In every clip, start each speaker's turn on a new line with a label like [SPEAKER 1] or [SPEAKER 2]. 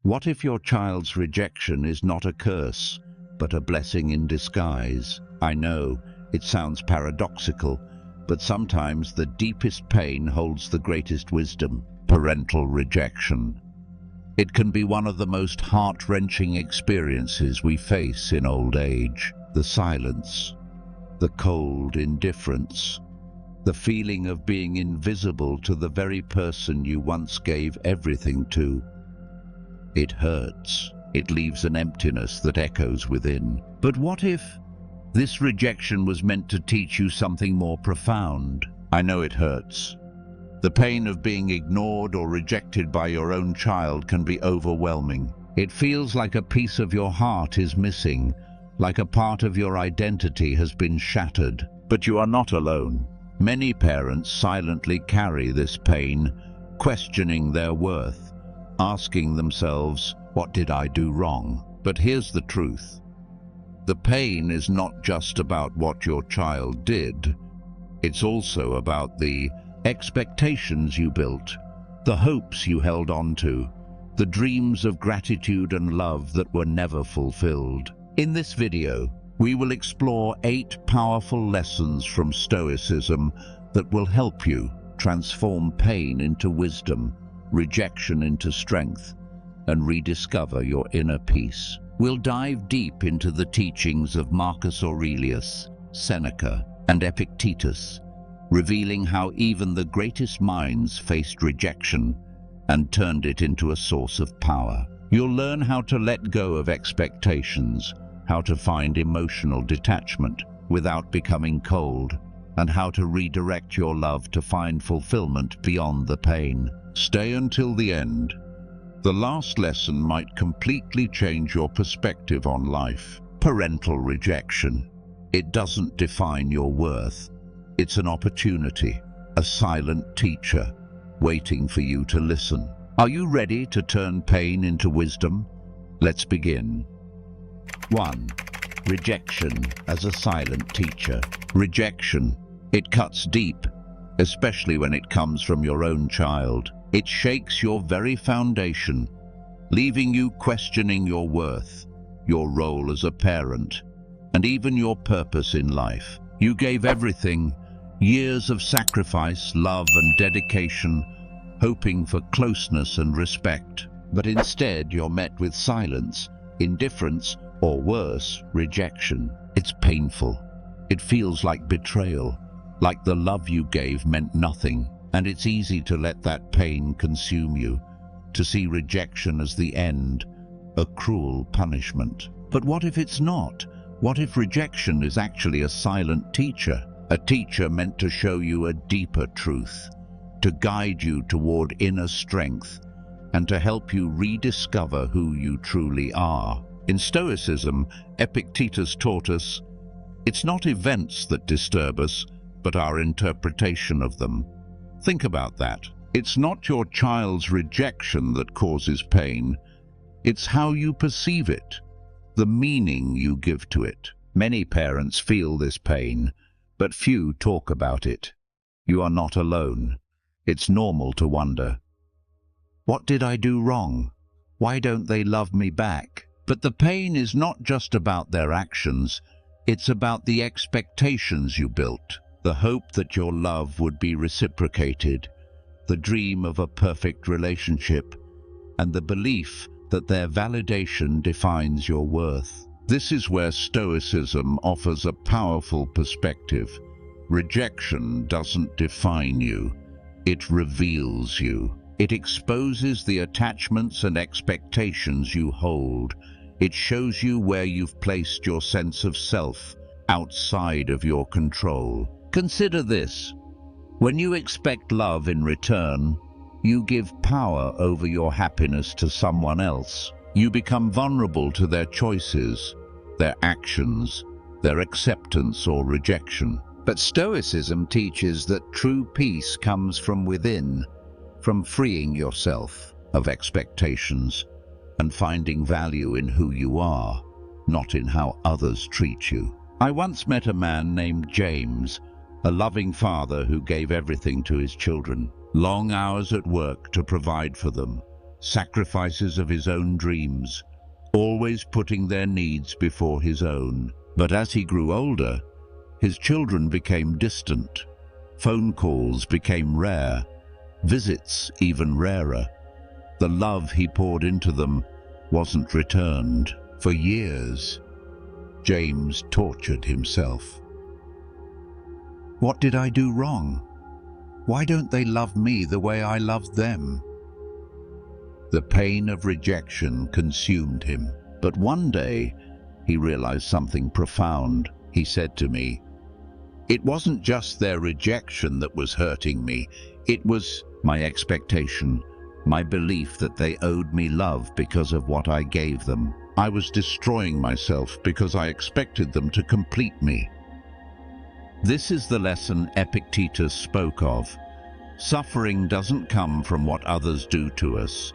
[SPEAKER 1] What if your child's rejection is not a curse, but a blessing in disguise? I know, it sounds paradoxical, but sometimes the deepest pain holds the greatest wisdom. Parental rejection. It can be one of the most heart-wrenching experiences we face in old age. The silence, the cold indifference, the feeling of being invisible to the very person you once gave everything to. It hurts. It leaves an emptiness that echoes within. But what if this rejection was meant to teach you something more profound? I know it hurts. The pain of being ignored or rejected by your own child can be overwhelming. It feels like a piece of your heart is missing, like a part of your identity has been shattered. But you are not alone. Many parents silently carry this pain, questioning their worth, asking themselves, what did I do wrong? But here's the truth. The pain is not just about what your child did. It's also about the expectations you built, the hopes you held on to, the dreams of gratitude and love that were never fulfilled. In this video, we will explore 8 powerful lessons from Stoicism that will help you transform pain into wisdom, rejection into strength, and rediscover your inner peace. We'll dive deep into the teachings of Marcus Aurelius, Seneca, and Epictetus, revealing how even the greatest minds faced rejection and turned it into a source of power. You'll learn how to let go of expectations, how to find emotional detachment without becoming cold, and how to redirect your love to find fulfillment beyond the pain. Stay until the end. The last lesson might completely change your perspective on life. Parental rejection. It doesn't define your worth. It's an opportunity, a silent teacher, waiting for you to listen. Are you ready to turn pain into wisdom? Let's begin. 1. Rejection as a silent teacher. Rejection. It cuts deep, especially when it comes from your own child. It shakes your very foundation, leaving you questioning your worth, your role as a parent, and even your purpose in life. You gave everything, years of sacrifice, love, and dedication, hoping for closeness and respect. But instead, you're met with silence, indifference, or worse, rejection. It's painful. It feels like betrayal, like the love you gave meant nothing. And it's easy to let that pain consume you, to see rejection as the end, a cruel punishment. But what if it's not? What if rejection is actually a silent teacher? A teacher meant to show you a deeper truth, to guide you toward inner strength, and to help you rediscover who you truly are. In Stoicism, Epictetus taught us, it's not events that disturb us, but our interpretation of them. Think about that. It's not your child's rejection that causes pain. It's how you perceive it, the meaning you give to it. Many parents feel this pain, but few talk about it. You are not alone. It's normal to wonder, what did I do wrong? Why don't they love me back? But the pain is not just about their actions. It's about the expectations you built, the hope that your love would be reciprocated, the dream of a perfect relationship, and the belief that their validation defines your worth. This is where Stoicism offers a powerful perspective. Rejection doesn't define you, it reveals you. It exposes the attachments and expectations you hold. It shows you where you've placed your sense of self outside of your control. Consider this. When you expect love in return, you give power over your happiness to someone else. You become vulnerable to their choices, their actions, their acceptance or rejection. But Stoicism teaches that true peace comes from within, from freeing yourself of expectations and finding value in who you are, not in how others treat you. I once met a man named James, a loving father who gave everything to his children. Long hours at work to provide for them, sacrifices of his own dreams, always putting their needs before his own. But as he grew older, his children became distant. Phone calls became rare, visits even rarer. The love he poured into them wasn't returned. For years, James tortured himself. What did I do wrong? Why don't they love me the way I loved them? The pain of rejection consumed him. But one day, he realized something profound. He said to me, "It wasn't just their rejection that was hurting me. It was my expectation, my belief that they owed me love because of what I gave them. I was destroying myself because I expected them to complete me." This is the lesson Epictetus spoke of. Suffering doesn't come from what others do to us,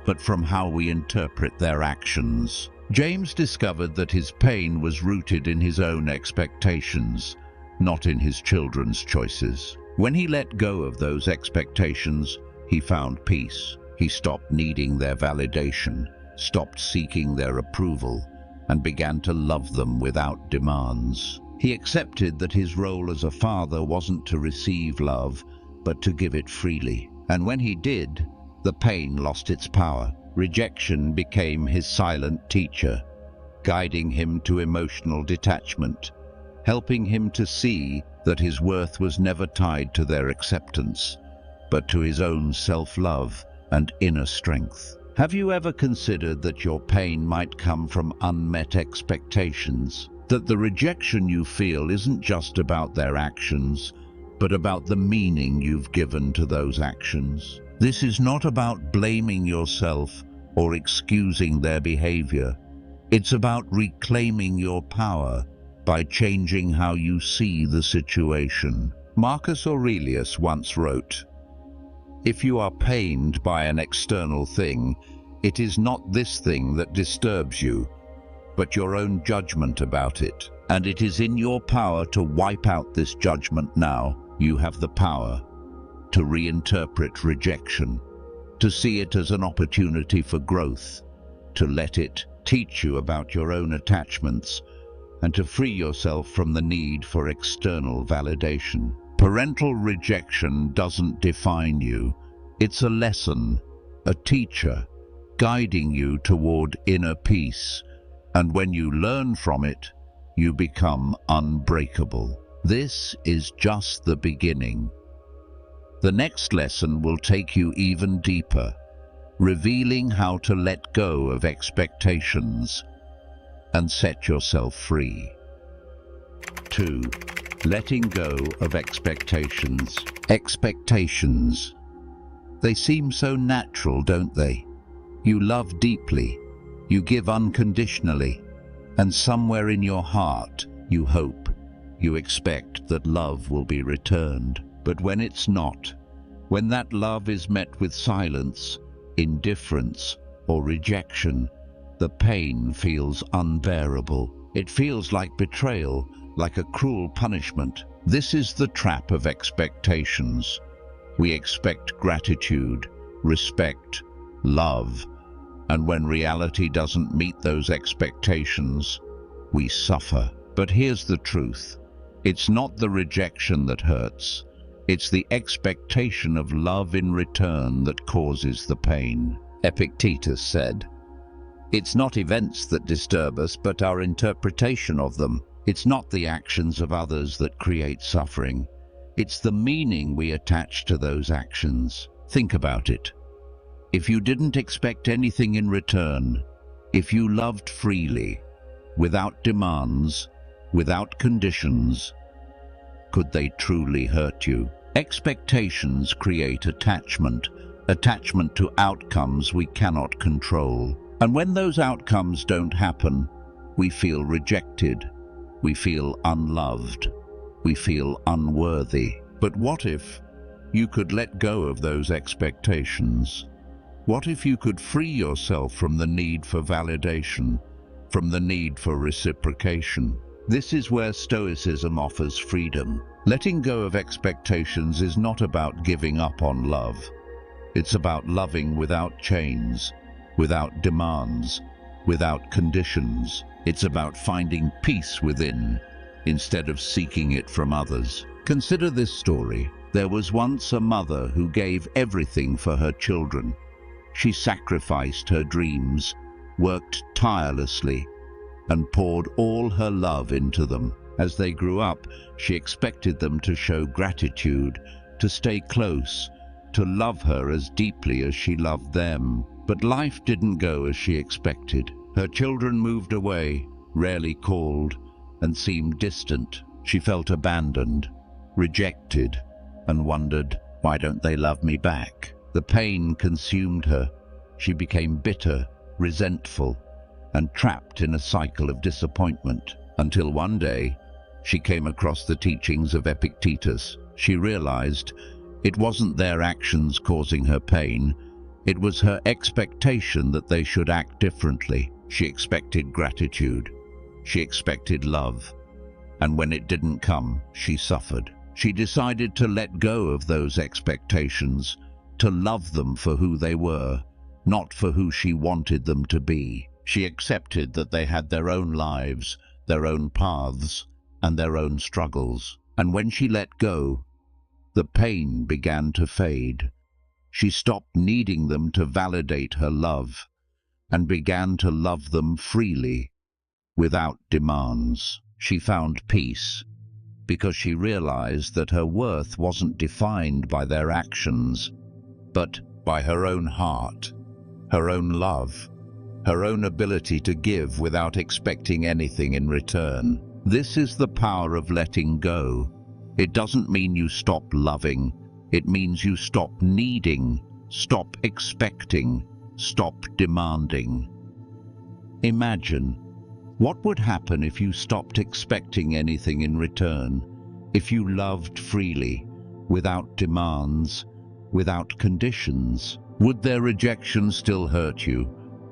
[SPEAKER 1] but from how we interpret their actions. James discovered that his pain was rooted in his own expectations, not in his children's choices. When he let go of those expectations, he found peace. He stopped needing their validation, stopped seeking their approval, and began to love them without demands. He accepted that his role as a father wasn't to receive love, but to give it freely. And when he did, the pain lost its power. Rejection became his silent teacher, guiding him to emotional detachment, helping him to see that his worth was never tied to their acceptance, but to his own self-love and inner strength. Have you ever considered that your pain might come from unmet expectations? That the rejection you feel isn't just about their actions, but about the meaning you've given to those actions. This is not about blaming yourself or excusing their behavior. It's about reclaiming your power by changing how you see the situation. Marcus Aurelius once wrote, "If you are pained by an external thing, it is not this thing that disturbs you, but your own judgment about it. And it is in your power to wipe out this judgment now. You have the power to reinterpret rejection, to see it as an opportunity for growth, to let it teach you about your own attachments, and to free yourself from the need for external validation." Parental rejection doesn't define you. It's a lesson, a teacher, guiding you toward inner peace. And when you learn from it, you become unbreakable. This is just the beginning. The next lesson will take you even deeper, revealing how to let go of expectations and set yourself free. 2. Letting go of expectations. Expectations. They seem so natural, don't they? You love deeply, you give unconditionally, and somewhere in your heart you hope, you expect that love will be returned. But when it's not, when that love is met with silence, indifference, or rejection, the pain feels unbearable. It feels like betrayal, like a cruel punishment. This is the trap of expectations. We expect gratitude, respect, love, and when reality doesn't meet those expectations, we suffer. But here's the truth. It's not the rejection that hurts. It's the expectation of love in return that causes the pain. Epictetus said, "It's not events that disturb us, but our interpretation of them. It's not the actions of others that create suffering. It's the meaning we attach to those actions." Think about it. If you didn't expect anything in return, if you loved freely, without demands, without conditions, could they truly hurt you? Expectations create attachment to outcomes we cannot control. And when those outcomes don't happen, we feel rejected, we feel unloved, we feel unworthy. But what if you could let go of those expectations? What if you could free yourself from the need for validation, from the need for reciprocation? This is where Stoicism offers freedom. Letting go of expectations is not about giving up on love. It's about loving without chains, without demands, without conditions. It's about finding peace within, instead of seeking it from others. Consider this story. There was once a mother who gave everything for her children. She sacrificed her dreams, worked tirelessly, and poured all her love into them. As they grew up, she expected them to show gratitude, to stay close, to love her as deeply as she loved them. But life didn't go as she expected. Her children moved away, rarely called, and seemed distant. She felt abandoned, rejected, and wondered, why don't they love me back? The pain consumed her. She became bitter, resentful, and trapped in a cycle of disappointment. Until one day, she came across the teachings of Epictetus. She realized it wasn't their actions causing her pain, it was her expectation that they should act differently. She expected gratitude. She expected love. And when it didn't come, she suffered. She decided to let go of those expectations, to love them for who they were, not for who she wanted them to be. She accepted that they had their own lives, their own paths, and their own struggles. And when she let go, the pain began to fade. She stopped needing them to validate her love, and began to love them freely, without demands. She found peace, because she realized that her worth wasn't defined by their actions, but by her own heart, her own love, her own ability to give without expecting anything in return. This is the power of letting go. It doesn't mean you stop loving. It means you stop needing, stop expecting, stop demanding. Imagine, what would happen if you stopped expecting anything in return? If you loved freely, without demands, without conditions? Would their rejection still hurt you,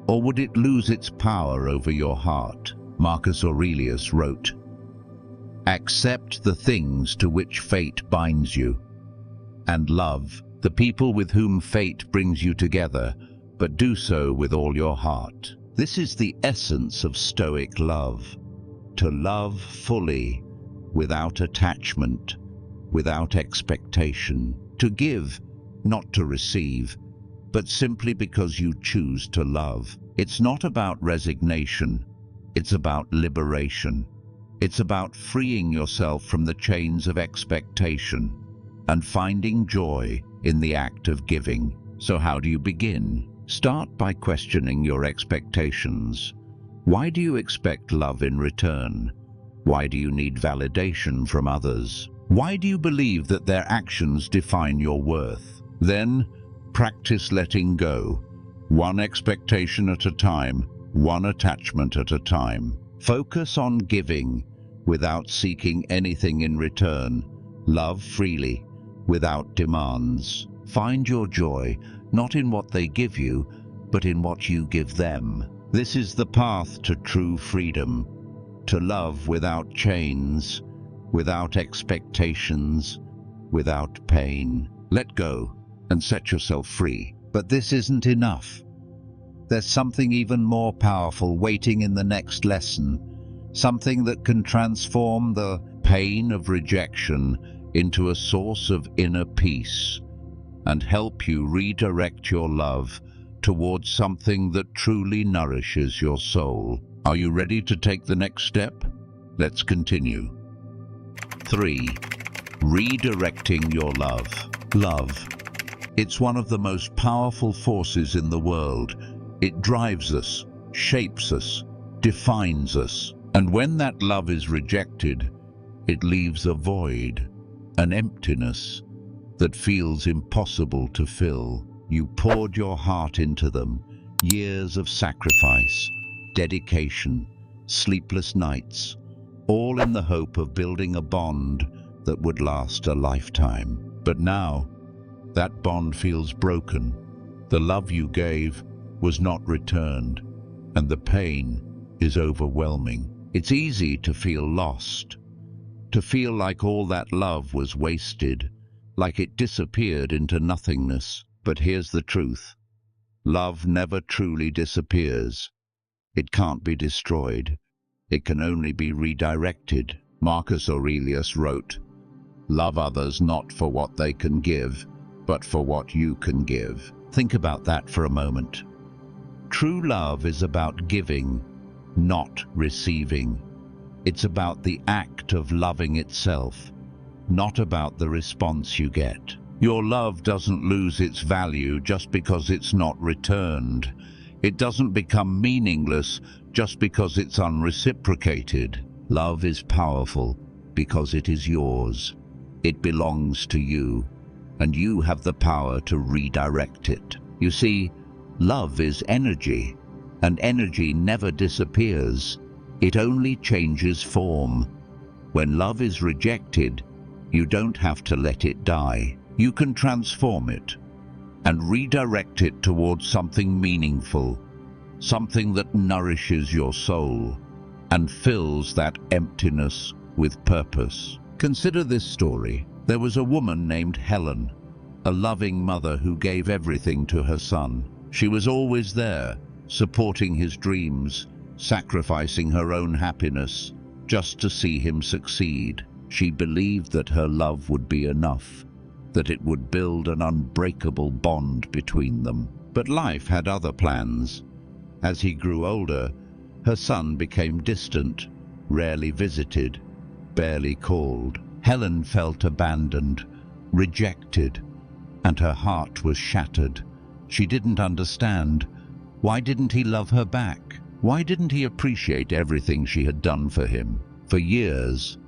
[SPEAKER 1] or would it lose its power over your heart? Marcus Aurelius wrote, "Accept the things to which fate binds you, and love the people with whom fate brings you together, but do so with all your heart." This is the essence of Stoic love: to love fully, without attachment, without expectation. To give, not to receive, but simply because you choose to love. It's not about resignation, it's about liberation. It's about freeing yourself from the chains of expectation and finding joy in the act of giving. So how do you begin? Start by questioning your expectations. Why do you expect love in return? Why do you need validation from others? Why do you believe that their actions define your worth? Then, practice letting go, one expectation at a time, one attachment at a time. Focus on giving, without seeking anything in return. Love freely, without demands. Find your joy, not in what they give you, but in what you give them. This is the path to true freedom, to love without chains, without expectations, without pain. Let go and set yourself free. But this isn't enough. There's something even more powerful waiting in the next lesson, something that can transform the pain of rejection into a source of inner peace and help you redirect your love towards something that truly nourishes your soul. Are you ready to take the next step? Let's continue. 3. Redirecting your love. Love. It's one of the most powerful forces in the world. It drives us, shapes us, defines us. And when that love is rejected, it leaves a void, an emptiness that feels impossible to fill. You poured your heart into them, years of sacrifice, dedication, sleepless nights, all in the hope of building a bond that would last a lifetime. But now, that bond feels broken. The love you gave was not returned, and the pain is overwhelming. It's easy to feel lost, to feel like all that love was wasted, like it disappeared into nothingness. But here's the truth. Love never truly disappears. It can't be destroyed. It can only be redirected. Marcus Aurelius wrote, "Love others not for what they can give, but for what you can give." Think about that for a moment. True love is about giving, not receiving. It's about the act of loving itself, not about the response you get. Your love doesn't lose its value just because it's not returned. It doesn't become meaningless just because it's unreciprocated. Love is powerful because it is yours. It belongs to you, and you have the power to redirect it. You see, love is energy, and energy never disappears. It only changes form. When love is rejected, you don't have to let it die. You can transform it and redirect it towards something meaningful, something that nourishes your soul and fills that emptiness with purpose. Consider this story. There was a woman named Helen, a loving mother who gave everything to her son. She was always there, supporting his dreams, sacrificing her own happiness just to see him succeed. She believed that her love would be enough, that it would build an unbreakable bond between them. But life had other plans. As he grew older, her son became distant, rarely visited, barely called. Helen felt abandoned, rejected, and her heart was shattered. She didn't understand. Why didn't he love her back? Why didn't he appreciate everything she had done for him? For years,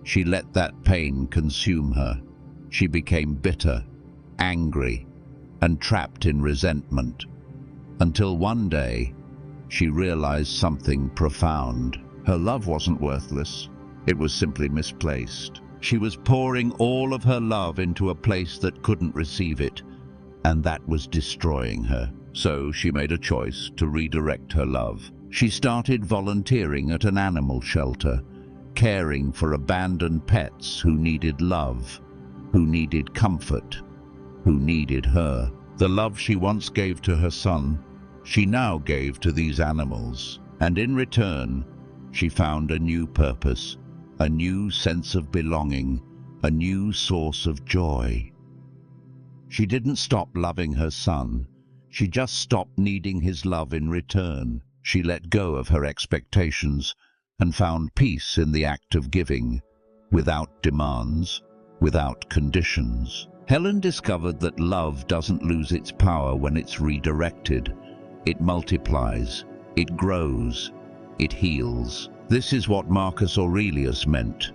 [SPEAKER 1] she let that pain consume her. She became bitter, angry, and trapped in resentment, until one day she realized something profound. Her love wasn't worthless. It was simply misplaced. She was pouring all of her love into a place that couldn't receive it, and that was destroying her. So she made a choice to redirect her love. She started volunteering at an animal shelter, caring for abandoned pets who needed love, who needed comfort, who needed her. The love she once gave to her son, she now gave to these animals. And in return, she found a new purpose, a new sense of belonging, a new source of joy. She didn't stop loving her son. She just stopped needing his love in return. She let go of her expectations and found peace in the act of giving, without demands, without conditions. Helen discovered that love doesn't lose its power when it's redirected. It multiplies, it grows, it heals. This is what Marcus Aurelius meant: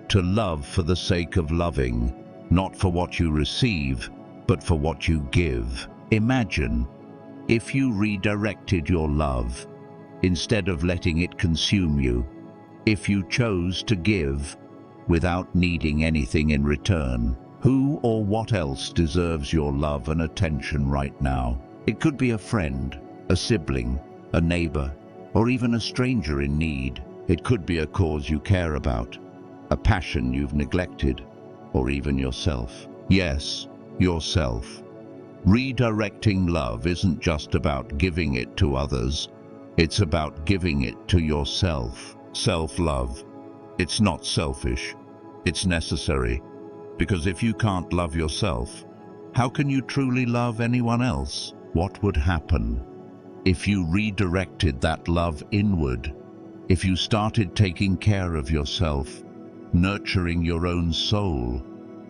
[SPEAKER 1] to love for the sake of loving, not for what you receive, but for what you give. Imagine if you redirected your love, instead of letting it consume you. If you chose to give without needing anything in return. Who or what else deserves your love and attention right now? It could be a friend, a sibling, a neighbor, or even a stranger in need. It could be a cause you care about, a passion you've neglected, or even yourself. Yes, yourself. Redirecting love isn't just about giving it to others. It's about giving it to yourself. Self-love. It's not selfish. It's necessary. Because if you can't love yourself, how can you truly love anyone else? What would happen if you redirected that love inward? If you started taking care of yourself, nurturing your own soul,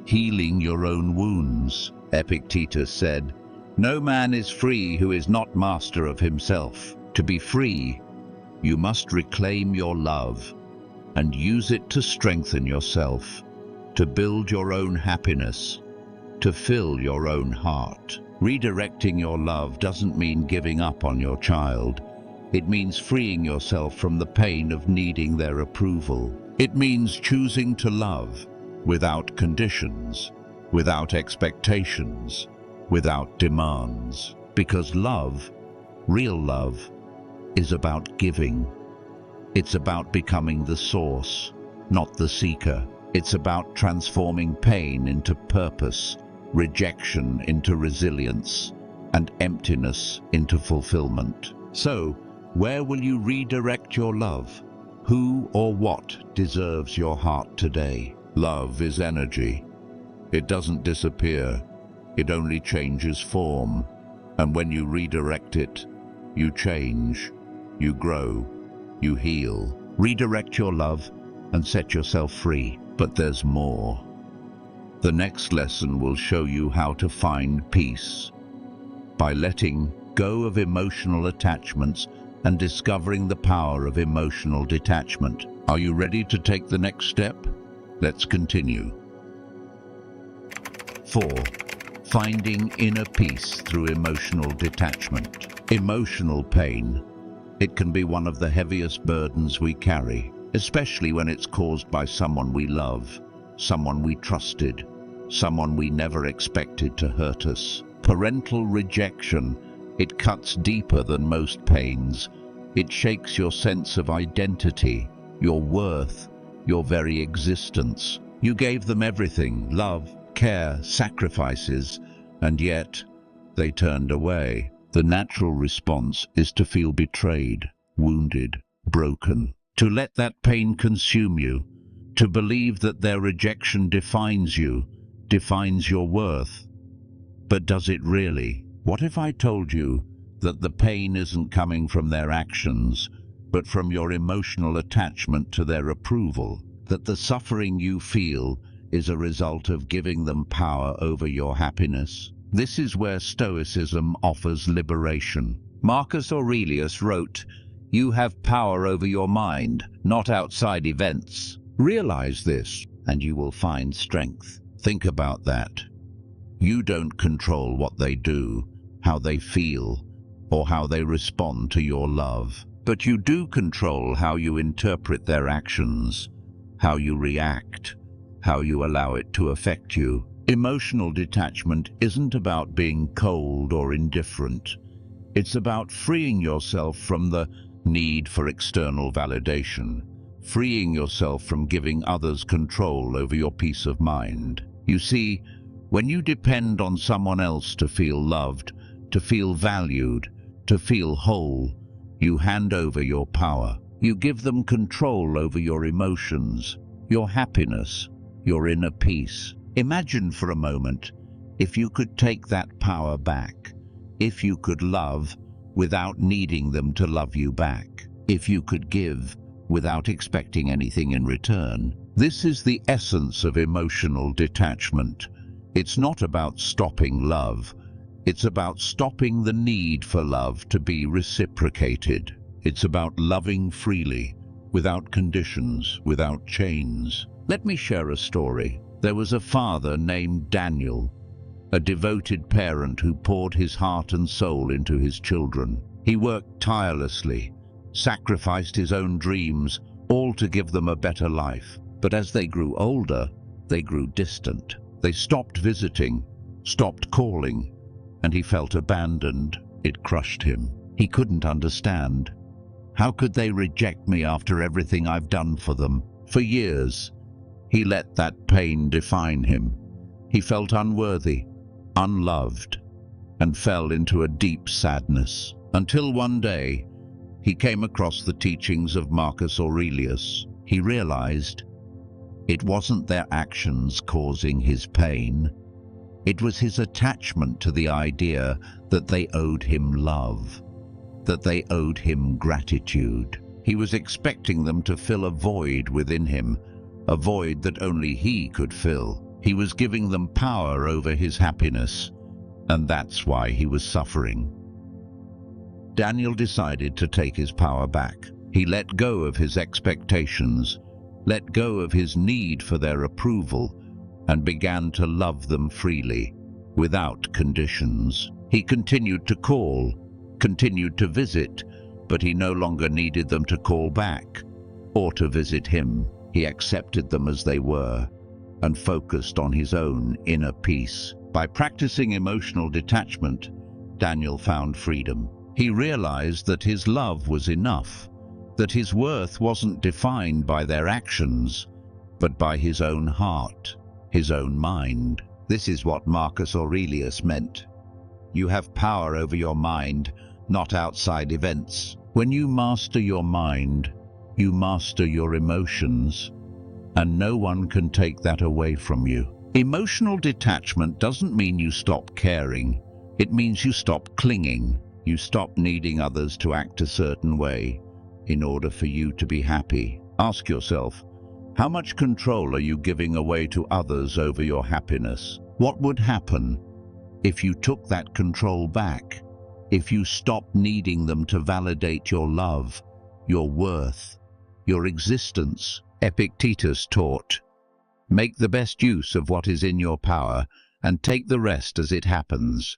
[SPEAKER 1] healing your own wounds? Epictetus said, "No man is free who is not master of himself." To be free, you must reclaim your love and use it to strengthen yourself, to build your own happiness, to fill your own heart. Redirecting your love doesn't mean giving up on your child. It means freeing yourself from the pain of needing their approval. It means choosing to love without conditions, without expectations, without demands. Because love, real love, is about giving. It's about becoming the source, not the seeker. It's about transforming pain into purpose, rejection into resilience, and emptiness into fulfillment. So, where will you redirect your love? Who or what deserves your heart today? Love is energy. It doesn't disappear. It only changes form. And when you redirect it, you change, you grow, you heal. Redirect your love and set yourself free. But there's more. The next lesson will show you how to find peace by letting go of emotional attachments and discovering the power of emotional detachment. Are you ready to take the next step? Let's continue. 4. Finding inner peace through emotional detachment. Emotional pain. It can be one of the heaviest burdens we carry, especially when it's caused by someone we love, someone we trusted, someone we never expected to hurt us. Parental rejection. It cuts deeper than most pains. It shakes your sense of identity, your worth, your very existence. You gave them everything: love, care, sacrifices, and yet they turned away. The natural response is to feel betrayed, wounded, broken. To let that pain consume you, to believe that their rejection defines you, defines your worth. But does it really? What if I told you that the pain isn't coming from their actions, but from your emotional attachment to their approval? That the suffering you feel is a result of giving them power over your happiness? This is where Stoicism offers liberation. Marcus Aurelius wrote, "You have power over your mind, not outside events." Realize this, and you will find strength. Think about that. You don't control what they do, how they feel, or how they respond to your love. But you do control how you interpret their actions, how you react, how you allow it to affect you. Emotional detachment isn't about being cold or indifferent. It's about freeing yourself from the need for external validation, freeing yourself from giving others control over your peace of mind. You see, when you depend on someone else to feel loved, to feel valued, to feel whole, you hand over your power. You give them control over your emotions, your happiness, your inner peace. Imagine for a moment if you could take that power back, if you could love without needing them to love you back, if you could give without expecting anything in return. This is the essence of emotional detachment. It's not about stopping love. It's about stopping the need for love to be reciprocated. It's about loving freely, without conditions, without chains. Let me share a story. There was a father named Daniel, a devoted parent who poured his heart and soul into his children. He worked tirelessly, sacrificed his own dreams, all to give them a better life. But as they grew older, they grew distant. They stopped visiting, stopped calling, and he felt abandoned. It crushed him. He couldn't understand. How could they reject me after everything I've done for them? For years, he let that pain define him. He felt unworthy, unloved, and fell into a deep sadness. Until one day, he came across the teachings of Marcus Aurelius. He realized it wasn't their actions causing his pain. It was his attachment to the idea that they owed him love, that they owed him gratitude. He was expecting them to fill a void within him, a void that only he could fill. He was giving them power over his happiness, and that's why he was suffering. Daniel decided to take his power back. He let go of his expectations, let go of his need for their approval, and began to love them freely, without conditions. He continued to call, continued to visit, but he no longer needed them to call back or to visit him. He accepted them as they were and focused on his own inner peace. By practicing emotional detachment, Daniel found freedom. He realized that his love was enough, that his worth wasn't defined by their actions, but by his own heart, his own mind. This is what Marcus Aurelius meant. You have power over your mind, not outside events. When you master your mind, you master your emotions, and no one can take that away from you. Emotional detachment doesn't mean you stop caring. It means you stop clinging. You stop needing others to act a certain way in order for you to be happy. Ask yourself, how much control are you giving away to others over your happiness? What would happen if you took that control back? If you stopped needing them to validate your love, your worth, your existence? Epictetus taught, make the best use of what is in your power and take the rest as it happens.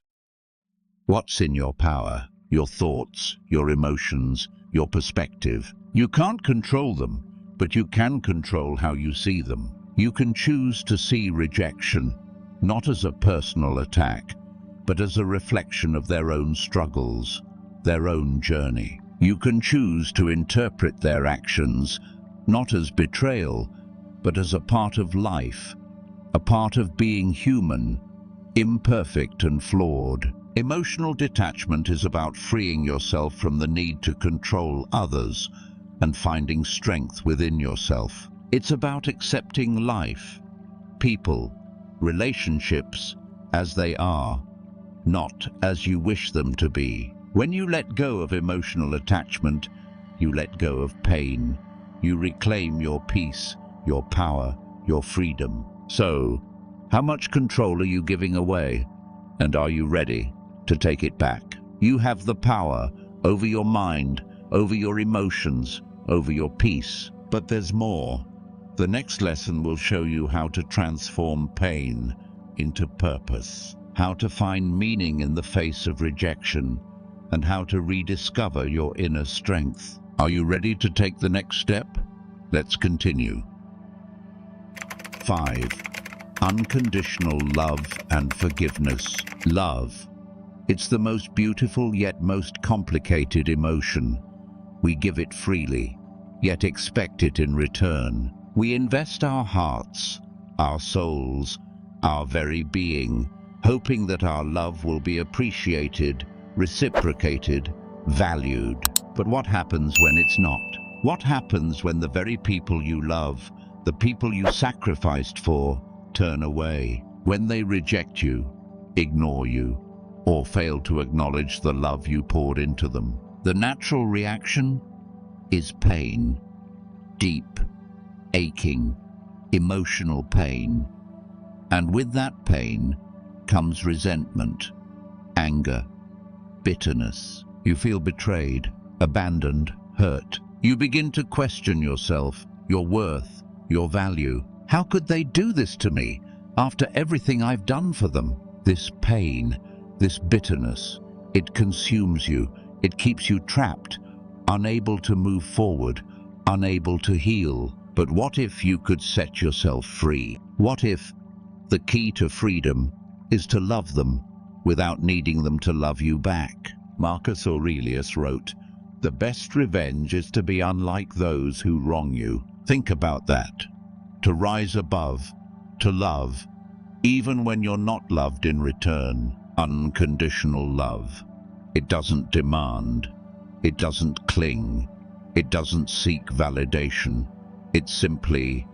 [SPEAKER 1] What's in your power? Your thoughts, your emotions, your perspective. You can't control them, but you can control how you see them. You can choose to see rejection, not as a personal attack, but as a reflection of their own struggles, their own journey. You can choose to interpret their actions not as betrayal, but as a part of life, a part of being human, imperfect and flawed. Emotional detachment is about freeing yourself from the need to control others and finding strength within yourself. It's about accepting life, people, relationships as they are, not as you wish them to be. When you let go of emotional attachment, you let go of pain. You reclaim your peace, your power, your freedom. So, how much control are you giving away? And are you ready to take it back? You have the power over your mind, over your emotions, over your peace. But there's more. The next lesson will show you how to transform pain into purpose, how to find meaning in the face of rejection, and how to rediscover your inner strength. Are you ready to take the next step? Let's continue. 5. Unconditional love and forgiveness. Love. It's the most beautiful yet most complicated emotion. We give it freely, yet expect it in return. We invest our hearts, our souls, our very being, hoping that our love will be appreciated, reciprocated, valued. But what happens when it's not? What happens when the very people you love, the people you sacrificed for, turn away? When they reject you, ignore you, or fail to acknowledge the love you poured into them? The natural reaction is pain. Deep, aching, emotional pain. And with that pain comes resentment, anger, bitterness. You feel betrayed, abandoned, hurt. You begin to question yourself, your worth, your value. How could they do this to me after everything I've done for them? This pain, this bitterness, it consumes you. It keeps you trapped, unable to move forward, unable to heal. But what if you could set yourself free? What if the key to freedom is to love them without needing them to love you back? Marcus Aurelius wrote, "The best revenge is to be unlike those who wrong you." Think about that. To rise above, to love, even when you're not loved in return. Unconditional love. It doesn't demand. It doesn't cling. It doesn't seek validation. It simply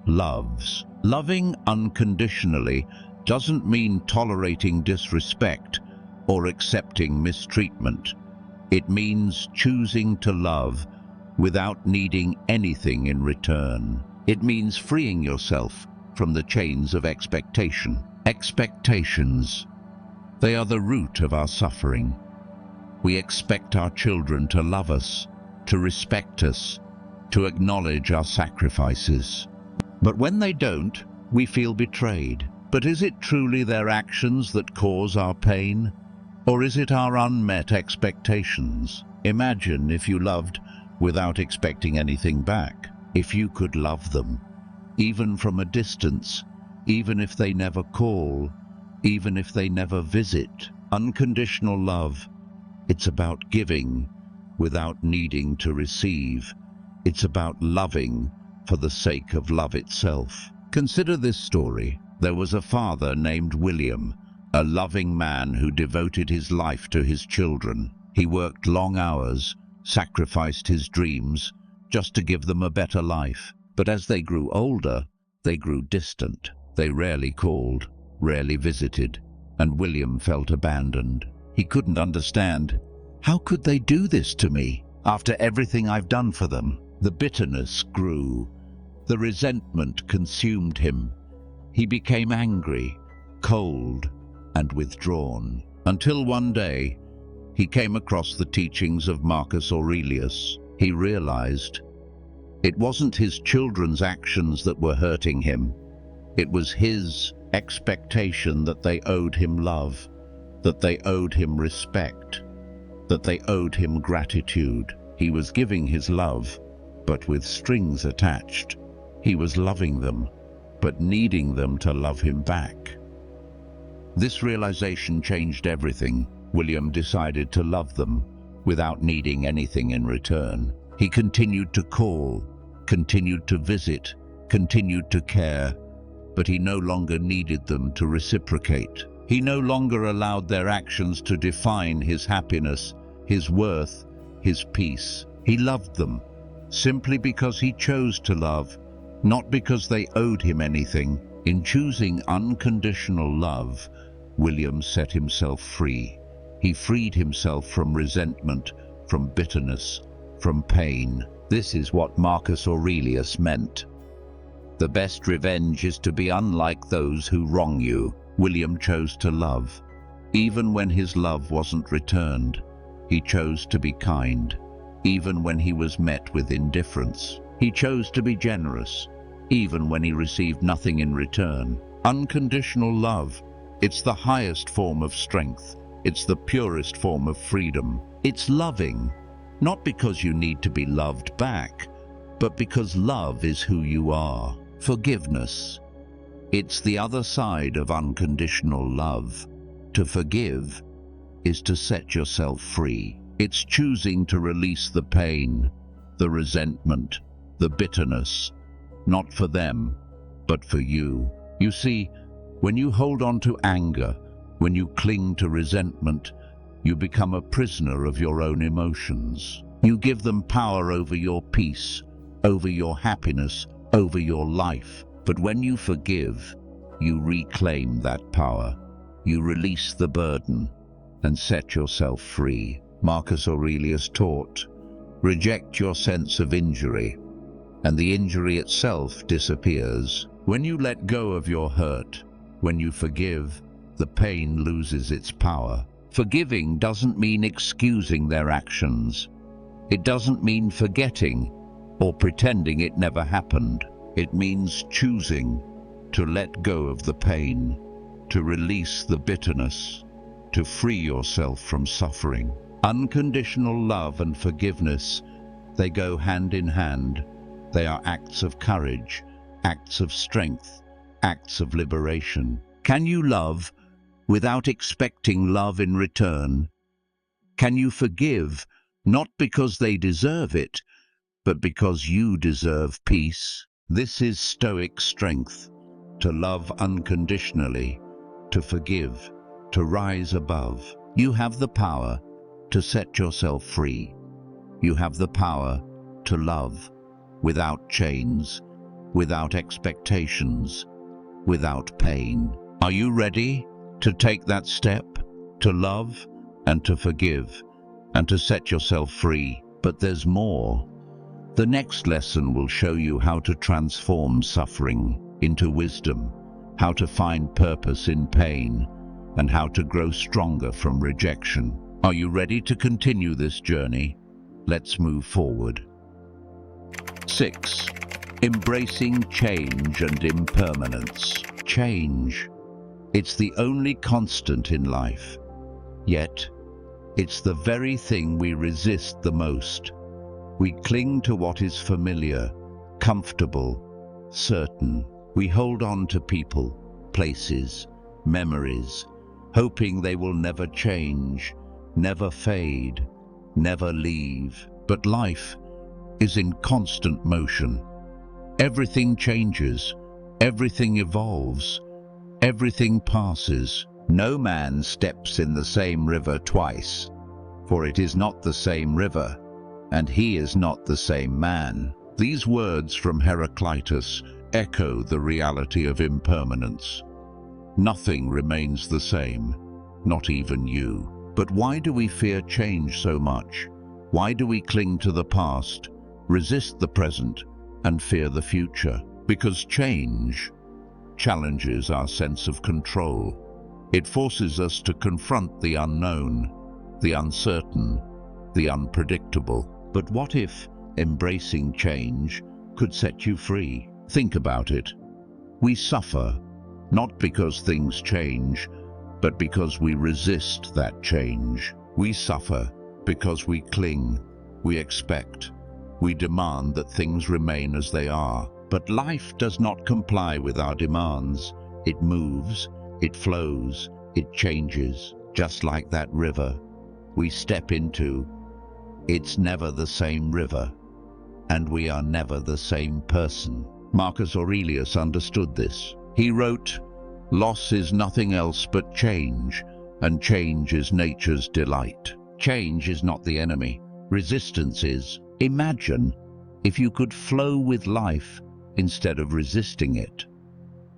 [SPEAKER 1] loves. Loving unconditionally doesn't mean tolerating disrespect or accepting mistreatment. It means choosing to love without needing anything in return. It means freeing yourself from the chains of expectation. Expectations. They are the root of our suffering. We expect our children to love us, to respect us, to acknowledge our sacrifices. But when they don't, we feel betrayed. But is it truly their actions that cause our pain? Or is it our unmet expectations? Imagine if you loved without expecting anything back. If you could love them, even from a distance, even if they never call, even if they never visit. Unconditional love, it's about giving without needing to receive. It's about loving for the sake of love itself. Consider this story. There was a father named William, a loving man who devoted his life to his children. He worked long hours, sacrificed his dreams, just to give them a better life. But as they grew older, they grew distant. They rarely called, rarely visited, and William felt abandoned. He couldn't understand. How could they do this to me after everything I've done for them? The bitterness grew. The resentment consumed him. He became angry, cold, and withdrawn, until one day he came across the teachings of Marcus Aurelius. He realized it wasn't his children's actions that were hurting him. It was his expectation that they owed him love, that they owed him respect, that they owed him gratitude. He was giving his love, but with strings attached. He was loving them, but needing them to love him back. This realization changed everything. William decided to love them without needing anything in return. He continued to call, continued to visit, continued to care, but he no longer needed them to reciprocate. He no longer allowed their actions to define his happiness, his worth, his peace. He loved them simply because he chose to love, not because they owed him anything. In choosing unconditional love, William set himself free. He freed himself from resentment, from bitterness, from pain. This is what Marcus Aurelius meant. The best revenge is to be unlike those who wrong you. William chose to love. Even when his love wasn't returned, he chose to be kind. Even when he was met with indifference, he chose to be generous. Even when he received nothing in return. Unconditional love, it's the highest form of strength. It's the purest form of freedom. It's loving, not because you need to be loved back, but because love is who you are. Forgiveness, it's the other side of unconditional love. To forgive is to set yourself free. It's choosing to release the pain, the resentment, the bitterness, not for them, but for you. You see, when you hold on to anger, when you cling to resentment, you become a prisoner of your own emotions. You give them power over your peace, over your happiness, over your life. But when you forgive, you reclaim that power. You release the burden and set yourself free. Marcus Aurelius taught, reject your sense of injury, and the injury itself disappears. When you let go of your hurt, when you forgive, the pain loses its power. Forgiving doesn't mean excusing their actions. It doesn't mean forgetting or pretending it never happened. It means choosing to let go of the pain, to release the bitterness, to free yourself from suffering. Unconditional love and forgiveness, they go hand in hand. They are acts of courage, acts of strength, acts of liberation. Can you love without expecting love in return? Can you forgive not because they deserve it, but because you deserve peace? This is Stoic strength, to love unconditionally, to forgive, to rise above. You have the power to set yourself free. You have the power to love without chains, without expectations, without pain. Are you ready to take that step, to love and to forgive and to set yourself free? But there's more. The next lesson will show you how to transform suffering into wisdom, how to find purpose in pain, and how to grow stronger from rejection. Are you ready to continue this journey? Let's move forward. 6. Embracing change and impermanence. Change. It's the only constant in life. Yet, it's the very thing we resist the most. We cling to what is familiar, comfortable, certain. We hold on to people, places, memories, hoping they will never change, never fade, never leave. But life is in constant motion. Everything changes, everything evolves, Everything passes. No man steps in the same river twice, for it is not the same river, and he is not the same man. These words from Heraclitus echo the reality of impermanence. Nothing remains the same, not even you. But why do we fear change so much? Why do we cling to the past, resist the present, and fear the future? Because change challenges our sense of control. It forces us to confront the unknown, the uncertain, the unpredictable. But what if embracing change could set you free? Think about it. We suffer, not because things change, but because we resist that change. We suffer because we cling, we expect, we demand that things remain as they are. But life does not comply with our demands. It moves, it flows, it changes, just like that river we step into. It's never the same river, and we are never the same person. Marcus Aurelius understood this. He wrote, "Loss is nothing else but change, and change is nature's delight." Change is not the enemy. Resistance is. Imagine if you could flow with life instead of resisting it.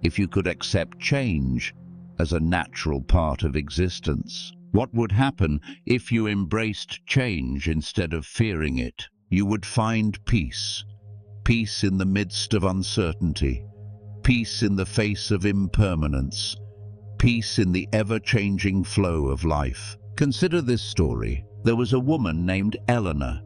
[SPEAKER 1] If you could accept change as a natural part of existence. What would happen if you embraced change instead of fearing it? You would find peace. Peace in the midst of uncertainty. Peace in the face of impermanence. Peace in the ever-changing flow of life. Consider this story. There was a woman named Eleanor.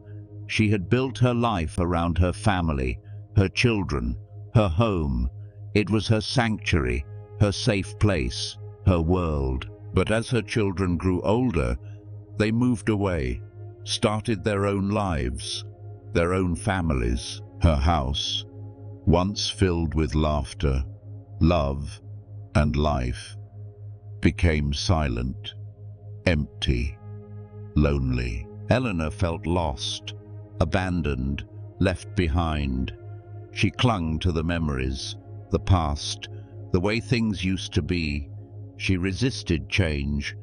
[SPEAKER 1] She had built her life around her family, her children, her home. It was her sanctuary, her safe place, her world. But as her children grew older, they moved away, started their own lives, their own families. Her house, once filled with laughter, love, and life, became silent, empty, lonely. Eleanor felt lost, abandoned, left behind. She clung to the memories, the past, the way things used to be. She resisted change,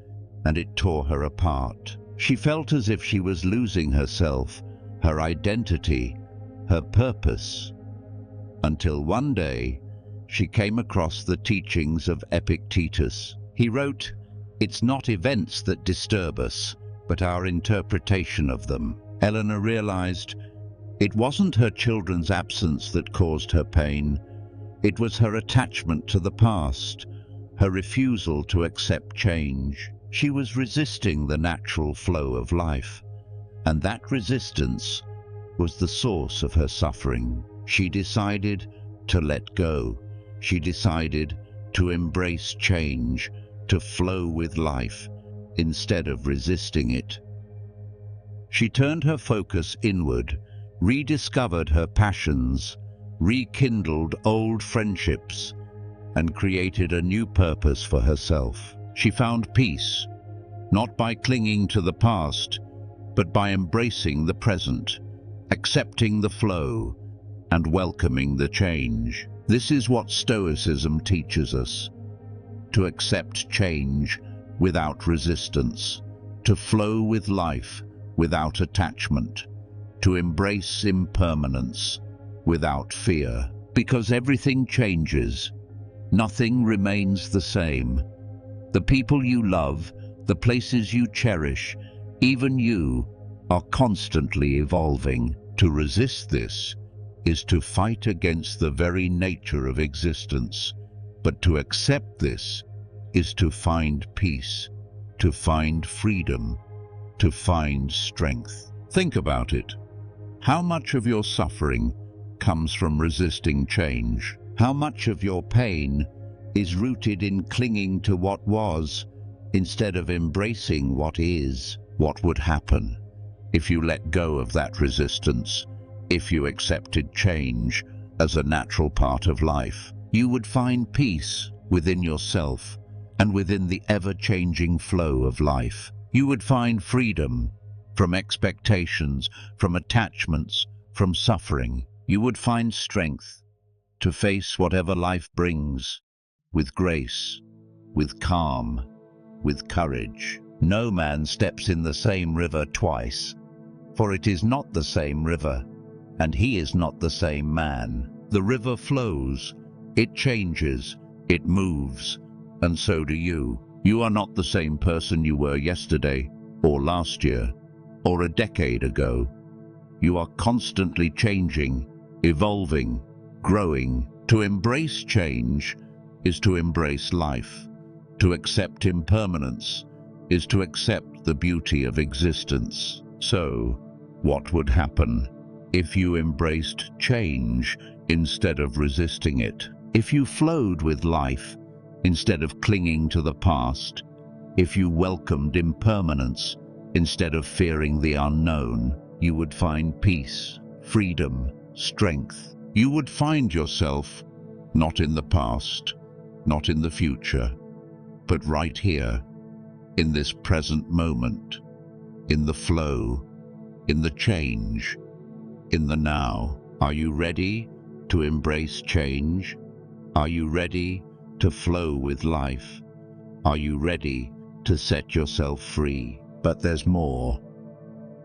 [SPEAKER 1] and it tore her apart. She felt as if she was losing herself, her identity, her purpose. Until one day, she came across the teachings of Epictetus. He wrote, "It's not events that disturb us, but our interpretation of them." Eleanor realized it wasn't her children's absence that caused her pain. It was her attachment to the past, her refusal to accept change. She was resisting the natural flow of life, and that resistance was the source of her suffering. She decided to let go. She decided to embrace change, to flow with life, instead of resisting it. She turned her focus inward, rediscovered her passions, rekindled old friendships, and created a new purpose for herself. She found peace, not by clinging to the past, but by embracing the present, accepting the flow, and welcoming the change. This is what Stoicism teaches us: to accept change without resistance, to flow with life without attachment, to embrace impermanence without fear. Because everything changes, nothing remains the same. The people you love, the places you cherish, even you, are constantly evolving. To resist this is to fight against the very nature of existence. But to accept this is to find peace, to find freedom, to find strength. Think about it. How much of your suffering comes from resisting change? How much of your pain is rooted in clinging to what was, instead of embracing what is? What would happen if you let go of that resistance, if you accepted change as a natural part of life? You would find peace within yourself and within the ever-changing flow of life. You would find freedom from expectations, from attachments, from suffering. You would find strength to face whatever life brings with grace with calm, with courage. No man steps in the same river twice, for it is not the same river, and he is not the same man. The river flows, it changes, it moves, and so do you. You are not the same person you were yesterday, or last year, or a decade ago. You are constantly changing, evolving, growing. To embrace change is to embrace life. To accept impermanence is to accept the beauty of existence. So, what would happen if you embraced change instead of resisting it? If you flowed with life instead of clinging to the past? If you welcomed impermanence instead of fearing the unknown? You would find peace, freedom, strength. You would find yourself not in the past, not in the future, but right here, in this present moment, in the flow, in the change, in the now. Are you ready to embrace change? Are you ready to flow with life? Are you ready to set yourself free? But there's more.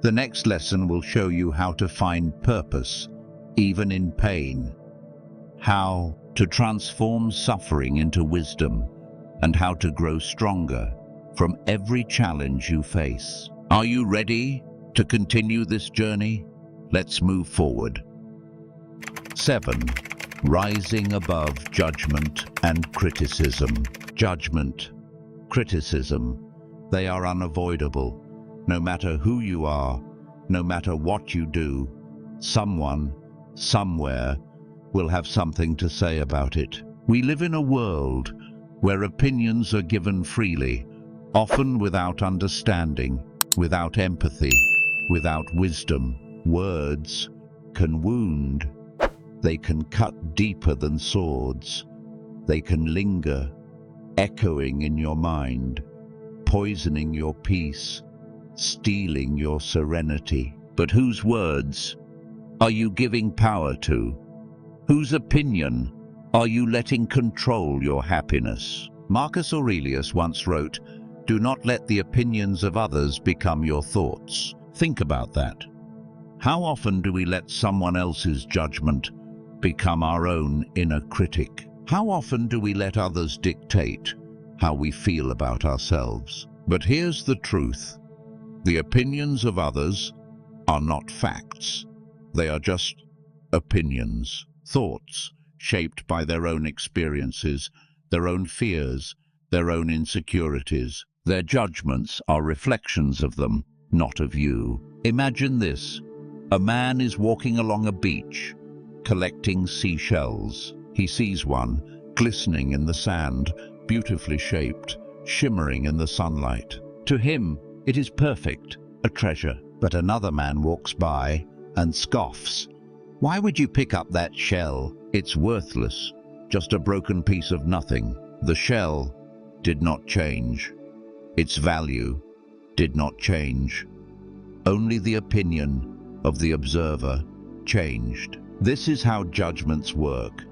[SPEAKER 1] The next lesson will show you how to find purpose, even in pain. How to transform suffering into wisdom, and how to grow stronger from every challenge you face. Are you ready to continue this journey? Let's move forward. 7. Rising above judgment and criticism. Judgment, criticism, they are unavoidable. No matter who you are, no matter what you do, someone, somewhere, will have something to say about it. We live in a world where opinions are given freely, often without understanding, without empathy, without wisdom. Words can wound. They can cut deeper than swords. They can linger, echoing in your mind, poisoning your peace, stealing your serenity. But whose words are you giving power to? Whose opinion are you letting control your happiness? Marcus Aurelius once wrote, "Do not let the opinions of others become your thoughts." Think about that. How often do we let someone else's judgment become our own inner critic? How often do we let others dictate how we feel about ourselves? But here's the truth. The opinions of others are not facts. They are just opinions, thoughts shaped by their own experiences, their own fears, their own insecurities. Their judgments are reflections of them, not of you. Imagine this. A man is walking along a beach, collecting seashells. He sees one, glistening in the sand, beautifully shaped, shimmering in the sunlight. To him, it is perfect, a treasure. But another man walks by and scoffs. Why would you pick up that shell? It's worthless, just a broken piece of nothing. The shell did not change. Its value did not change. Only the opinion of the observer changed. This is how judgments work.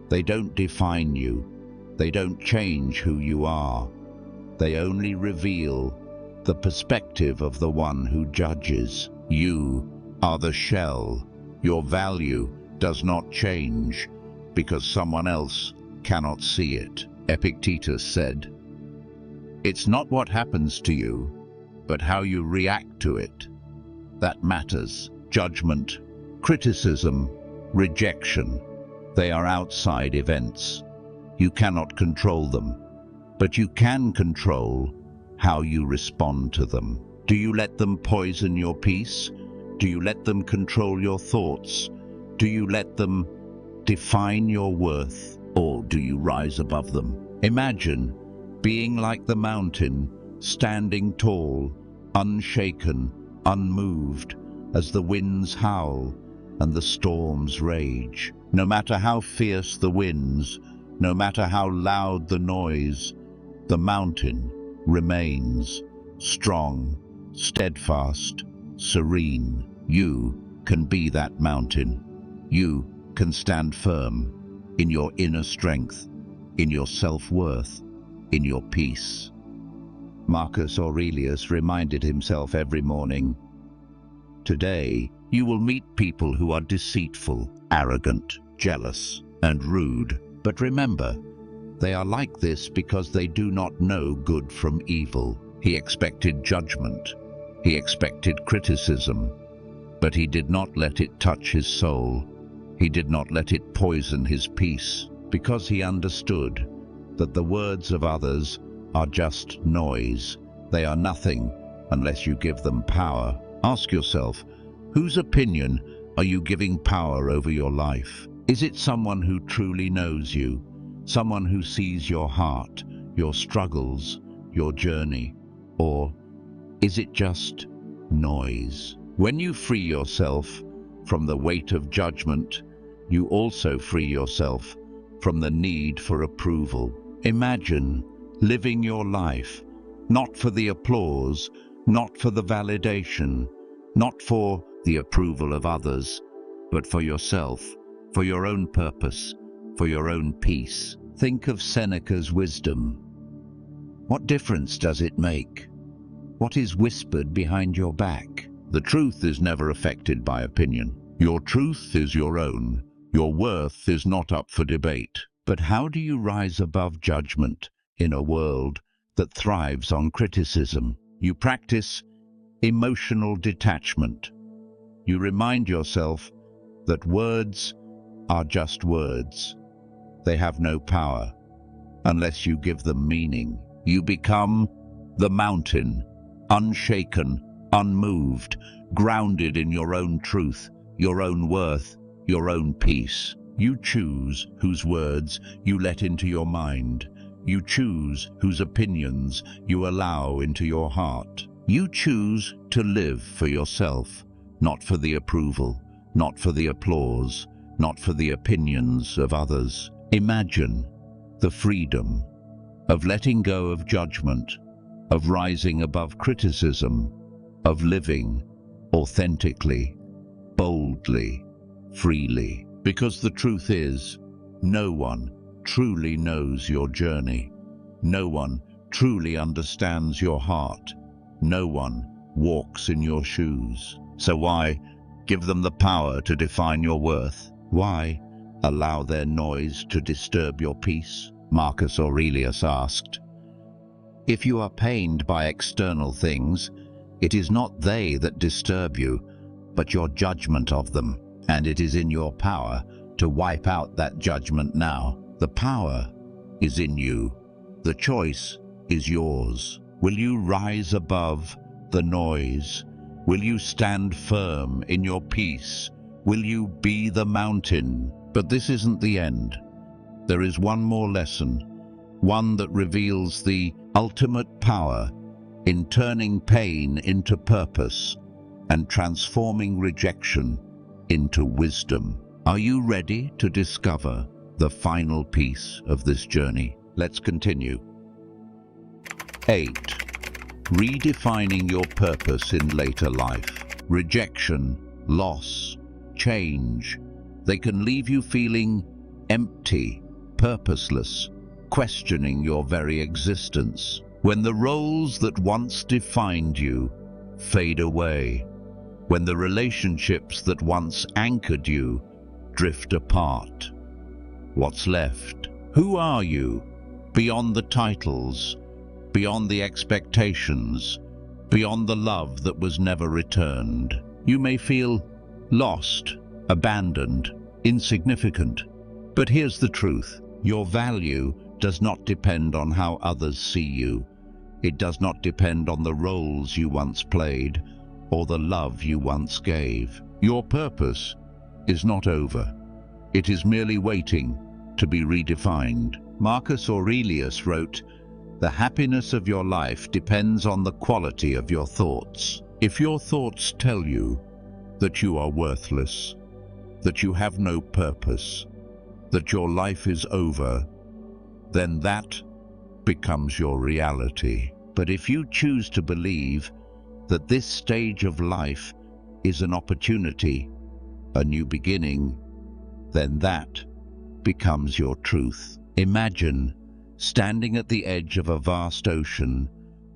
[SPEAKER 1] They don't define you. They don't change who you are. They only reveal the perspective of the one who judges. You are the shell. Your value does not change because someone else cannot see it. Epictetus said, "It's not what happens to you, but how you react to it that matters." Judgment, criticism, rejection, they are outside events. You cannot control them, but you can control how you respond to them. Do you let them poison your peace? Do you let them control your thoughts? Do you let them define your worth? Or do you rise above them? Imagine being like the mountain, standing tall, unshaken, unmoved, as the winds howl and the storms rage. No matter how fierce the winds, no matter how loud the noise, the mountain remains strong, steadfast, serene. You can be that mountain. You can stand firm in your inner strength, in your self-worth, in your peace. Marcus Aurelius reminded himself every morning, "Today, you will meet people who are deceitful, arrogant, jealous, and rude. But remember, they are like this because they do not know good from evil." He expected judgment. He expected criticism. But he did not let it touch his soul. He did not let it poison his peace, because he understood that the words of others are just noise. They are nothing unless you give them power. Ask yourself, whose opinion are you giving power over your life? Is it someone who truly knows you? Someone who sees your heart, your struggles, your journey? Or is it just noise? When you free yourself from the weight of judgment, you also free yourself from the need for approval. Imagine living your life not for the applause, not for the validation, not for the approval of others, but for yourself, for your own purpose, for your own peace. Think of Seneca's wisdom. What difference does it make? What is whispered behind your back? The truth is never affected by opinion. Your truth is your own. Your worth is not up for debate. But how do you rise above judgment in a world that thrives on criticism? You practice emotional detachment. You remind yourself that words are just words. They have no power unless you give them meaning. You become the mountain, unshaken, unmoved, grounded in your own truth, your own worth, your own peace. You choose whose words you let into your mind. You choose whose opinions you allow into your heart. You choose to live for yourself, not for the approval, not for the applause, not for the opinions of others. Imagine the freedom of letting go of judgment, of rising above criticism, of living authentically, boldly, freely. Because the truth is, no one truly knows your journey. No one truly understands your heart. No one walks in your shoes. So why give them the power to define your worth? Why allow their noise to disturb your peace? Marcus Aurelius asked, "If you are pained by external things, it is not they that disturb you, but your judgment of them. And it is in your power to wipe out that judgment now. The power is in you. The choice is yours. Will you rise above the noise? Will you stand firm in your peace? Will you be the mountain?" But this isn't the end. There is one more lesson, one that reveals the ultimate power in turning pain into purpose and transforming rejection into wisdom. Are you ready to discover the final piece of this journey? Let's continue. 8. Redefining your purpose in later life. Rejection, loss, change. They can leave you feeling empty, purposeless, questioning your very existence. When the roles that once defined you fade away, when the relationships that once anchored you drift apart, what's left? Who are you? Beyond the titles, beyond the expectations, beyond the love that was never returned. You may feel lost, abandoned, insignificant. But here's the truth. Your value does not depend on how others see you. It does not depend on the roles you once played or the love you once gave. Your purpose is not over. It is merely waiting to be redefined. Marcus Aurelius wrote, "The happiness of your life depends on the quality of your thoughts." If your thoughts tell you that you are worthless, that you have no purpose, that your life is over, then that becomes your reality. But if you choose to believe that this stage of life is an opportunity, a new beginning, then that becomes your truth. Imagine standing at the edge of a vast ocean,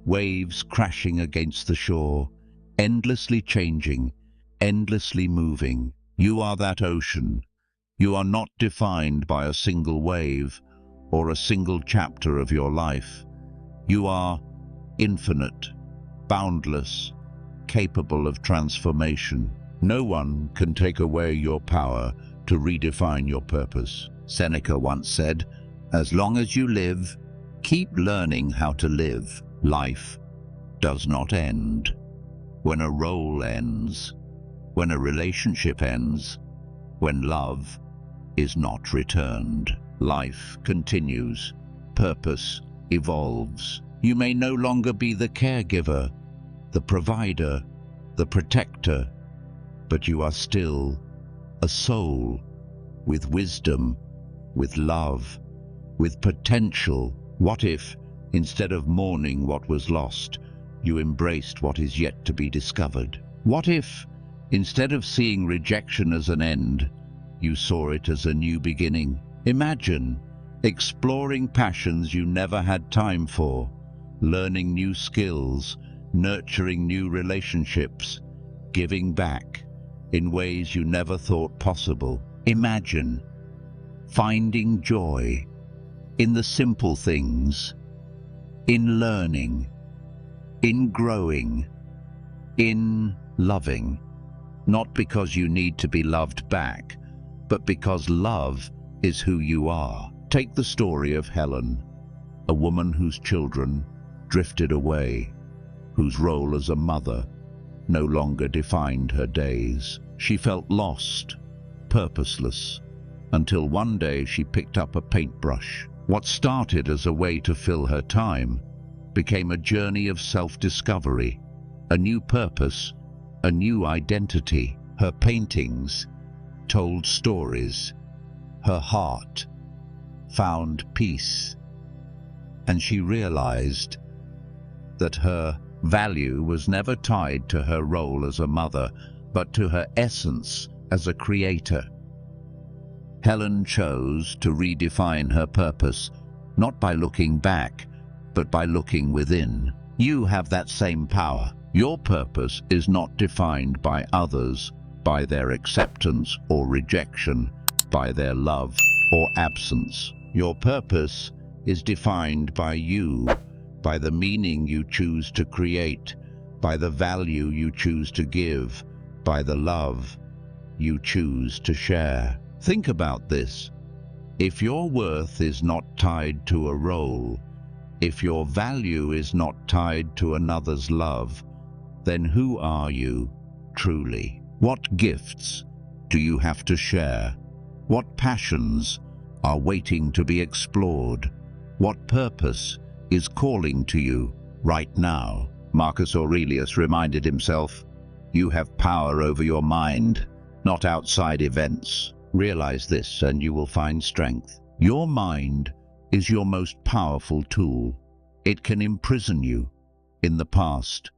[SPEAKER 1] waves crashing against the shore, endlessly changing, endlessly moving. You are that ocean. You are not defined by a single wave or a single chapter of your life. You are infinite, boundless, capable of transformation. No one can take away your power to redefine your purpose. Seneca once said, "As long as you live, keep learning how to live. Life does not end. When a role ends, when a relationship ends, when love is not returned, life continues. Purpose evolves. You may no longer be the caregiver, the provider, the protector, but you are still a soul with wisdom, with love, with potential. What if, instead of mourning what was lost, you embraced what is yet to be discovered? What if, instead of seeing rejection as an end, you saw it as a new beginning? Imagine exploring passions you never had time for, learning new skills, nurturing new relationships, giving back in ways you never thought possible. Imagine finding joy in the simple things, in learning, in growing, in loving. Not because you need to be loved back, but because love is who you are. Take the story of Helen, a woman whose children drifted away, whose role as a mother no longer defined her days. She felt lost, purposeless, until one day she picked up a paintbrush. What started as a way to fill her time became a journey of self-discovery, a new purpose, a new identity. Her paintings told stories. Her heart found peace, and she realized that her value was never tied to her role as a mother, but to her essence as a creator. Helen chose to redefine her purpose, not by looking back, but by looking within. You have that same power. Your purpose is not defined by others, by their acceptance or rejection, by their love or absence. Your purpose is defined by you, by the meaning you choose to create, by the value you choose to give, by the love you choose to share. Think about this. If your worth is not tied to a role, if your value is not tied to another's love, then who are you truly? What gifts do you have to share? What passions are waiting to be explored? What purpose is calling to you right now? Marcus Aurelius reminded himself, "You have power over your mind, not outside events." Realize this and you will find strength. Your mind is your most powerful tool. It can imprison you in the past,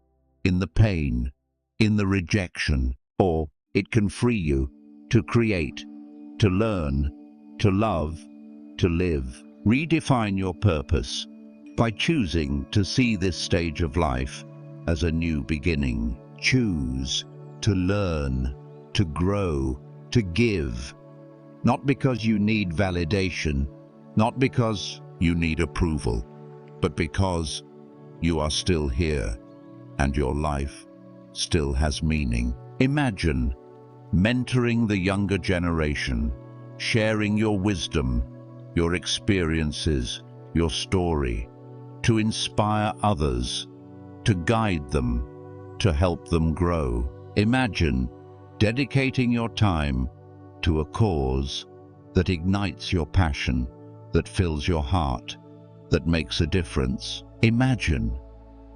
[SPEAKER 1] in the pain, in the rejection, or it can free you to create, to learn, to love, to live. Redefine your purpose by choosing to see this stage of life as a new beginning. Choose to learn, to grow, to give. Not because you need validation, not because you need approval, but because you are still here and your life still has meaning. Imagine mentoring the younger generation, sharing your wisdom, your experiences, your story, to inspire others, to guide them, to help them grow. Imagine dedicating your time to a cause that ignites your passion, that fills your heart, that makes a difference. Imagine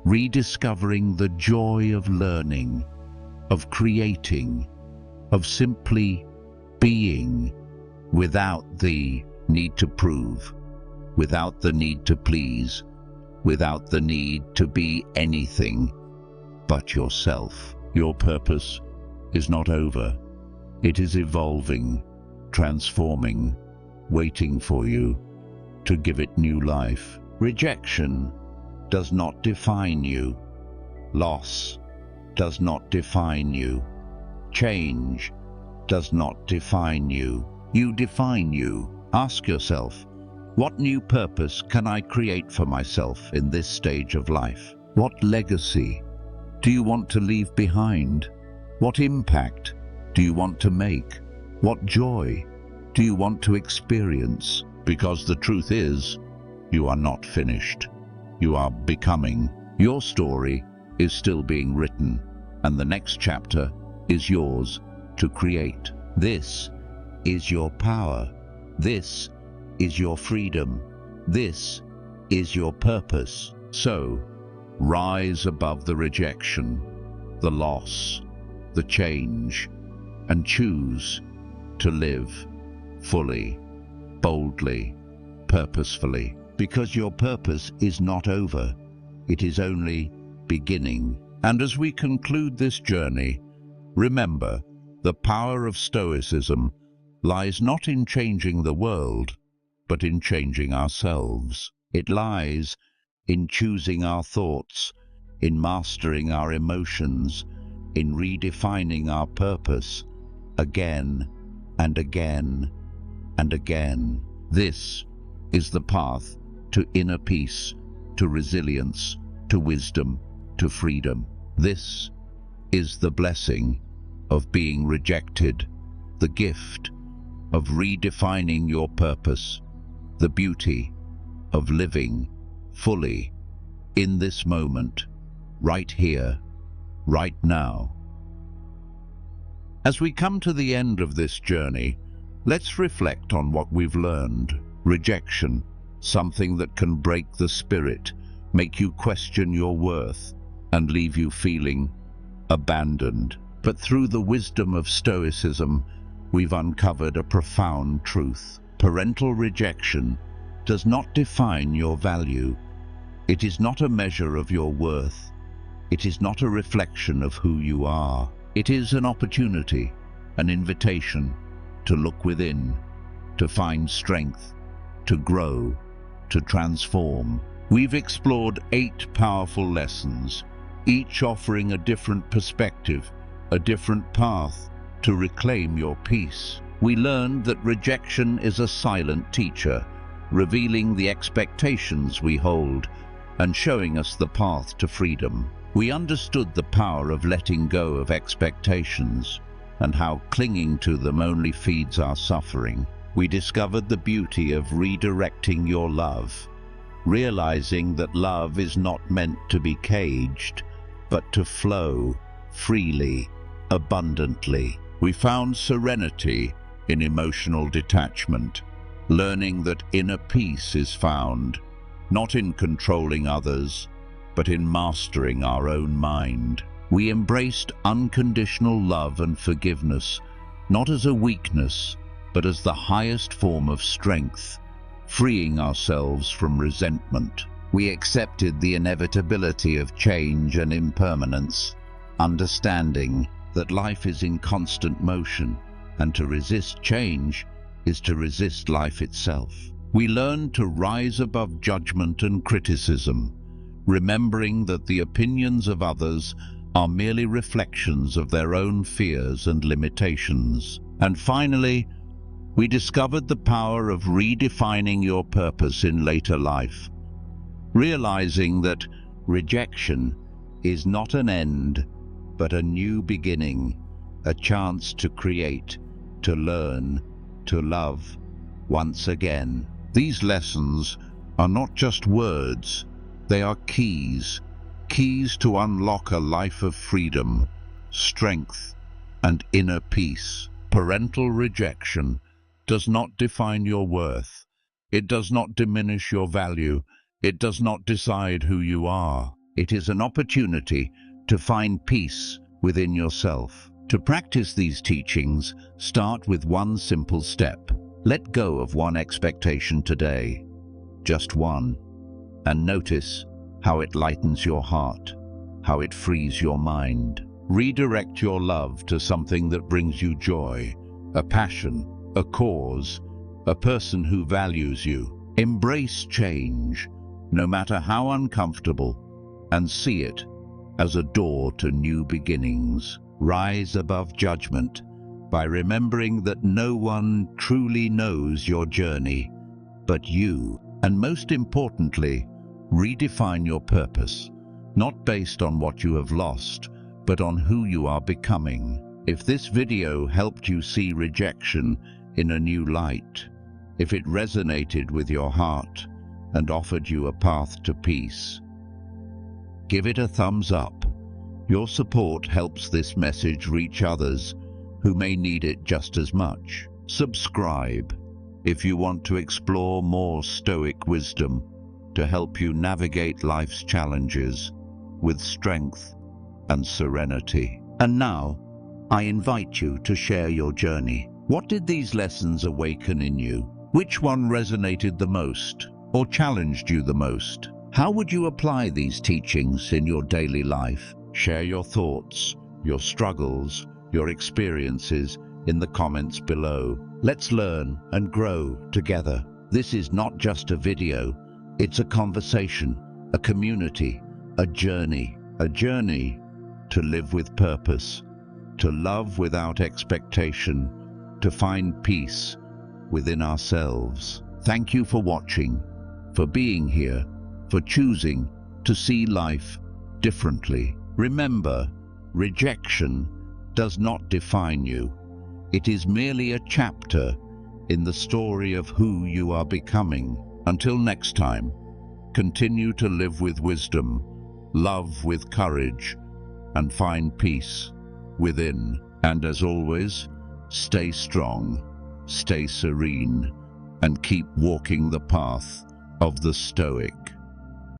[SPEAKER 1] rediscovering the joy of learning, of creating, of simply being, without the need to prove, without the need to please, without the need to be anything but yourself. Your purpose is not over. It is evolving, transforming, waiting for you. to give it new life. Rejection does not define you. Loss does not define you. Change does not define you. You define you. Ask yourself, what new purpose can I create for myself in this stage of life? What legacy do you want to leave behind? What impact do you want to make? What joy do you want to experience? Because the truth is, you are not finished. You are becoming. Your story is still being written, and the next chapter is yours to create. This is your power. This is your freedom. This is your purpose. So, rise above the rejection, the loss, the change, and choose to live fully, boldly, purposefully. Because your purpose is not over. It is only beginning. And as we conclude this journey, remember, the power of Stoicism lies not in changing the world, but in changing ourselves. It lies in choosing our thoughts, in mastering our emotions, in redefining our purpose again and again and again. This is the path to inner peace, to resilience, to wisdom, to freedom. This is the blessing of being rejected, the gift of redefining your purpose, the beauty of living fully in this moment, right here, right now. As we come to the end of this journey, let's reflect on what we've learned. Rejection, something that can break the spirit, make you question your worth, and leave you feeling abandoned. But through the wisdom of Stoicism, we've uncovered a profound truth. Parental rejection does not define your value. It is not a measure of your worth. It is not a reflection of who you are. It is an opportunity, an invitation to look within, to find strength, to grow, to transform. We've explored 8 powerful lessons, each offering a different perspective, a different path to reclaim your peace. We learned that rejection is a silent teacher, revealing the expectations we hold and showing us the path to freedom. We understood the power of letting go of expectations and how clinging to them only feeds our suffering. We discovered the beauty of redirecting your love, realizing that love is not meant to be caged, but to flow freely, abundantly. We found serenity in emotional detachment, learning that inner peace is found not in controlling others, but in mastering our own mind. We embraced unconditional love and forgiveness, not as a weakness, but as the highest form of strength, freeing ourselves from resentment. We accepted the inevitability of change and impermanence, understanding that life is in constant motion, and to resist change is to resist life itself. We learned to rise above judgment and criticism, remembering that the opinions of others are merely reflections of their own fears and limitations. And finally, we discovered the power of redefining your purpose in later life, realizing that rejection is not an end, but a new beginning, a chance to create, to learn, to love once again. These lessons are not just words, they are keys to unlock a life of freedom, strength, and inner peace. Parental rejection does not define your worth. It does not diminish your value. It does not decide who you are. It is an opportunity to find peace within yourself. To practice these teachings, start with one simple step. Let go of one expectation today, just one, and notice how it lightens your heart, how it frees your mind. Redirect your love to something that brings you joy, a passion, a cause, a person who values you. Embrace change, no matter how uncomfortable, and see it as a door to new beginnings. Rise above judgment by remembering that no one truly knows your journey but you. And most importantly, redefine your purpose, not based on what you have lost, but on who you are becoming. If this video helped you see rejection in a new light, if it resonated with your heart and offered you a path to peace, give it a thumbs up. Your support helps this message reach others who may need it just as much. Subscribe if you want to explore more Stoic wisdom to help you navigate life's challenges with strength and serenity. And now, I invite you to share your journey. What did these lessons awaken in you? Which one resonated the most or challenged you the most? How would you apply these teachings in your daily life? Share your thoughts, your struggles, your experiences in the comments below. Let's learn and grow together. This is not just a video, it's a conversation, a community, a journey to live with purpose, to love without expectation, to find peace within ourselves. Thank you for watching, for being here, for choosing to see life differently. Remember, rejection does not define you. It is merely a chapter in the story of who you are becoming. Until next time, continue to live with wisdom, love with courage, and find peace within. And as always, stay strong, stay serene, and keep walking the path of the Stoic.